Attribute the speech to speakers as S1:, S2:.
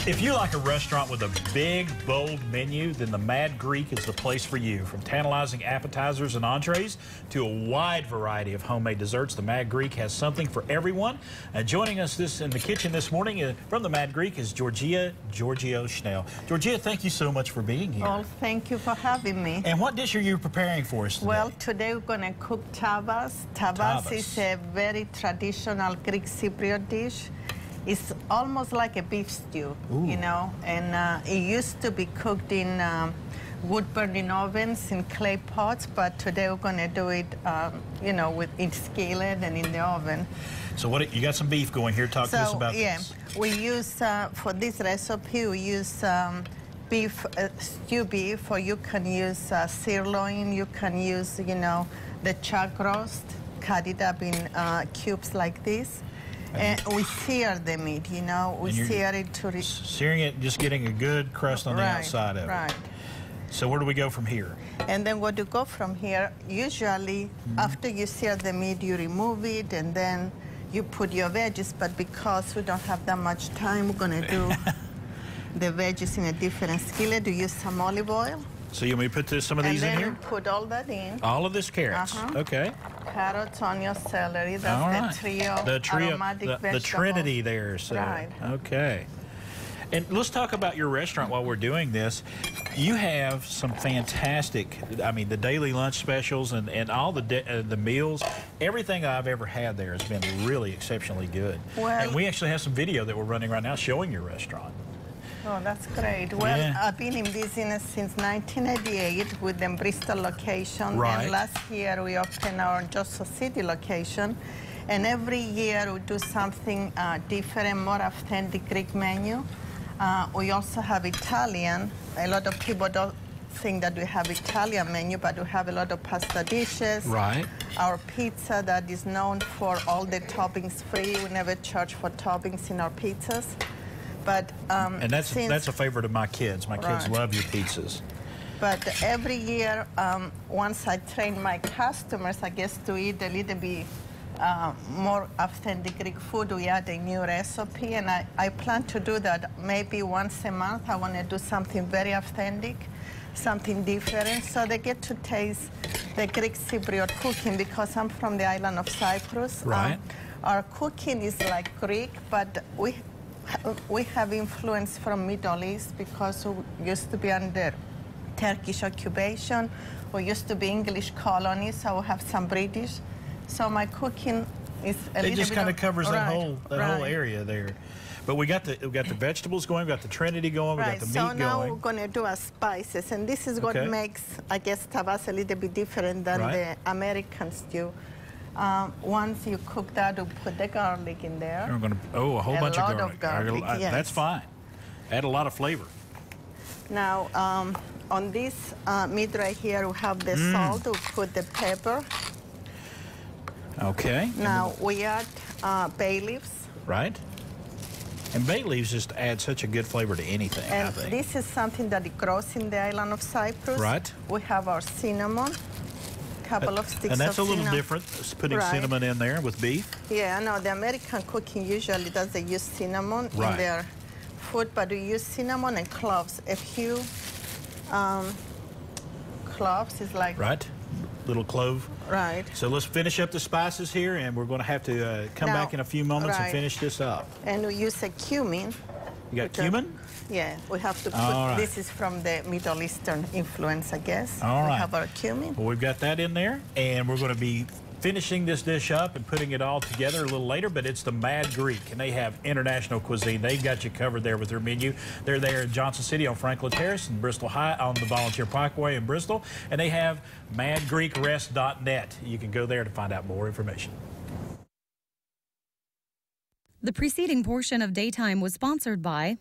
S1: If you like a restaurant with a big, bold menu, then the Mad Greek is the place for you. From tantalizing appetizers and entrees to a wide variety of homemade desserts, the Mad Greek has something for everyone. Joining us in the kitchen this morning from the Mad Greek is Georgia Georgiou Schnell. Georgia, thank you so much for being here.
S2: Well, thank you for having me.
S1: And what dish are you preparing for us today?
S2: Well, today we're going to cook tapas. Tapas is a very traditional Greek Cypriot dish. It's almost like a beef stew, you know, and it used to be cooked in wood-burning ovens in clay pots, but today we're going to do it, you know, in skillet and in the oven.
S1: So you got some beef going here. Talk to us about this.
S2: We use, for this recipe, we use beef, stew beef, or you can use sirloin, you can use, you know, the chuck roast, cut it up in cubes like this. And we sear the meat, you know, we sear it to...
S1: Searing it, just getting a good crust on the outside of it. Right. So where do we go from here?
S2: And then what you go from here, usually after you sear the meat, you remove it and then you put your veggies, but because we don't have that much time, we're going to do the veggies in a different skillet. You use some olive oil.
S1: So you want me to put some of these in here?
S2: And then put all that in.
S1: All of this carrots. Okay.
S2: Carrots, onions, celery. That's the trio aromatic vegetables.
S1: The trinity there. So.
S2: Right.
S1: Okay. And let's talk about your restaurant while we're doing this. You have some fantastic, I mean, the daily lunch specials and all the meals. Everything I've ever had there has been really exceptionally good. Well, and we actually have some video that we're running right now showing your restaurant.
S2: Oh, that's great. Well, I've been in business since 1988 with the Bristol location.
S1: Right.
S2: And last year we opened our Johnson City location. And every year we do something different, more authentic Greek menu. We also have Italian. A lot of people don't think that we have Italian menu, but we have a lot of pasta dishes.
S1: Right.
S2: Our pizza that is known for all the toppings free. We never charge for toppings in our pizzas. But
S1: and that's a favorite of my kids. My kids love your pizzas.
S2: But every year, once I train my customers, I guess, to eat a little bit more authentic Greek food, we add a new recipe, and I plan to do that maybe once a month. I want to do something very authentic, something different, so they get to taste the Greek Cypriot cooking, because I'm from the island of Cyprus.
S1: Right.
S2: Our cooking is like Greek, but we have influence from Middle East because we used to be under Turkish occupation. We used to be English colonies, so we have some British. So my cooking is a little bit...
S1: It just kind of covers that whole area there. But we got the vegetables going, we got the trinity going, we got the meat going.
S2: So now we're going to do our spices, and this is what makes, I guess, tapas a little bit different than the American stew. Once you cook that, you put the garlic in there.
S1: We're going to, a whole bunch of garlic.
S2: Yes.
S1: That's fine. Add a lot of flavor.
S2: Now, on this meat right here, we have the salt. We put the pepper.
S1: Okay.
S2: Now we add bay leaves.
S1: Right. And bay leaves just add such a good flavor to anything,
S2: and
S1: I think.
S2: This is something that grows in the island of Cyprus.
S1: Right.
S2: We have our cinnamon. Couple of sticks of cinnamon.
S1: And that's a little different, putting cinnamon in there with beef.
S2: Yeah, no, the American cooking usually does they use cinnamon in their food, but we use cinnamon and cloves. A few cloves is like...
S1: Right, little clove.
S2: Right.
S1: So let's finish up the spices here, and we're going to have to come back in a few moments and finish this up.
S2: And we use a cumin.
S1: You got cumin?
S2: Yeah, we have to put, this is from the Middle Eastern influence, I guess.
S1: All right.
S2: We have our cumin.
S1: Well, we've got that in there, and we're going to be finishing this dish up and putting it all together a little later, but it's the Mad Greek, and they have international cuisine. They've got you covered there with their menu. They're there in Johnson City on Franklin Terrace and Bristol High on the Volunteer Parkway in Bristol, and they have madgreekrest.net. You can go there to find out more information.
S3: The preceding portion of Daytime was sponsored by